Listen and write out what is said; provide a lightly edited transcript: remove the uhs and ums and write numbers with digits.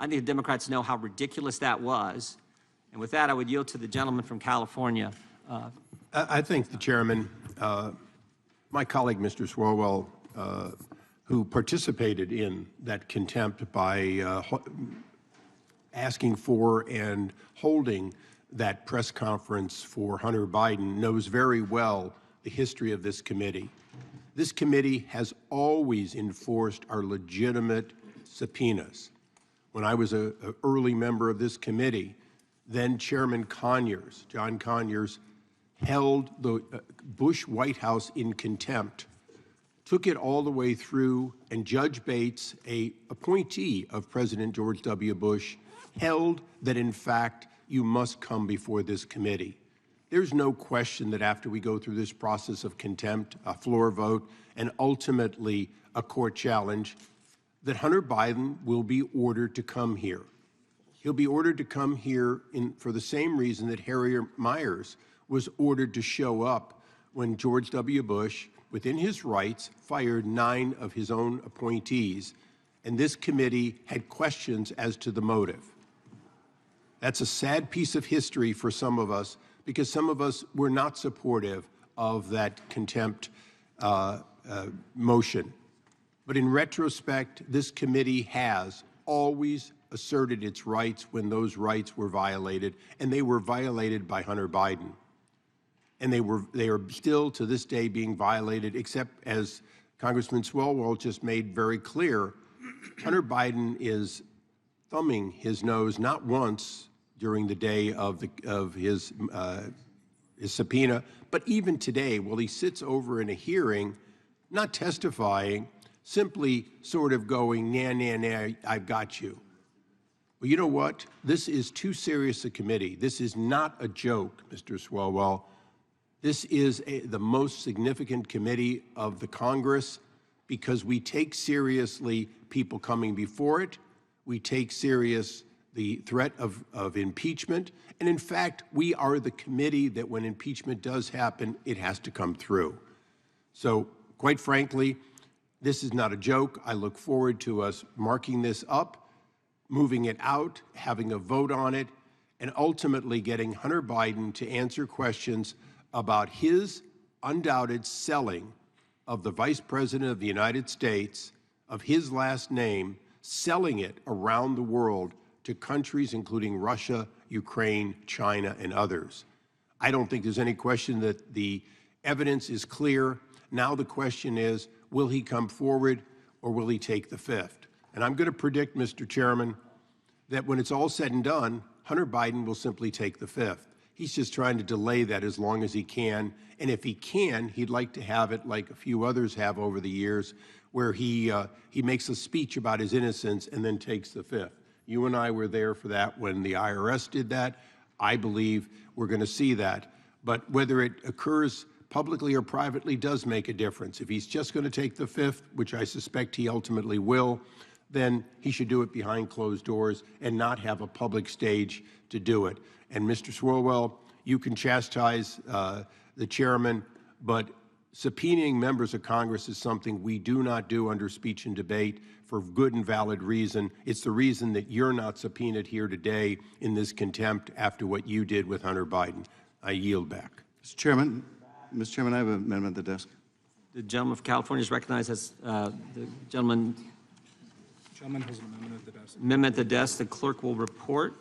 I think the Democrats know how ridiculous that was. And with that, I would yield to the gentleman from California. I thank the chairman. My colleague, Mr. Swalwell, who participated in that contempt by asking for and holding that press conference for Hunter Biden, knows very well the history of this committee. This committee has always enforced our legitimate subpoenas. When I was an early member of this committee, then Chairman Conyers, John Conyers, held the Bush White House in contempt, took it all the way through, and Judge Bates, an appointee of President George W. Bush, held that, in fact, you must come before this committee. There's no question that after we go through this process of contempt, a floor vote, and ultimately a court challenge, that Hunter Biden will be ordered to come here. He'll be ordered to come here for the same reason that Harriet Miers was ordered to show up when George W. Bush, within his rights, fired 9 of his own appointees, and this committee had questions as to the motive. That's a sad piece of history for some of us, because some of us were not supportive of that contempt motion. But in retrospect, this committee has always asserted its rights when those rights were violated, and they were violated by Hunter Biden. And they are still to this day being violated, except, as Congressman Swalwell just made very clear, Hunter Biden is thumbing his nose not once during the day of his subpoena, but even today, while he sits over in a hearing, not testifying, simply sort of going, nah, nah, nah, I've got you. Well, you know what? This is too serious a committee. This is not a joke, Mr. Swalwell. This is the most significant committee of the Congress because we take seriously people coming before it. We take serious the threat of impeachment. And in fact, we are the committee that when impeachment does happen, it has to come through. So quite frankly, this is not a joke. I look forward to us marking this up, moving it out, having a vote on it, and ultimately getting Hunter Biden to answer questions about his undoubted selling of the Vice President of the United States, of his last name, selling it around the world to countries including Russia, Ukraine, China, and others. I don't think there's any question that the evidence is clear. Now the question is, will he come forward or will he take the fifth? And I'm going to predict, Mr. Chairman, that when it's all said and done, Hunter Biden will simply take the fifth. He's just trying to delay that as long as he can. And if he can, he'd like to have it like a few others have over the years, where he makes a speech about his innocence and then takes the fifth. You and I were there for that when the IRS did that. I believe we're going to see that. But whether it occurs publicly or privately does make a difference. If he's just going to take the fifth, which I suspect he ultimately will, then he should do it behind closed doors and not have a public stage to do it. And Mr. Swalwell, you can chastise the chairman, but subpoenaing members of Congress is something we do not do under speech and debate for good and valid reason. It's the reason that you're not subpoenaed here today in this contempt after what you did with Hunter Biden. I yield back. Mr. Chairman, I have an amendment at the desk. The gentleman from California is recognized as the gentleman. The gentleman has an amendment at the desk. Amendment at the desk. The clerk will report.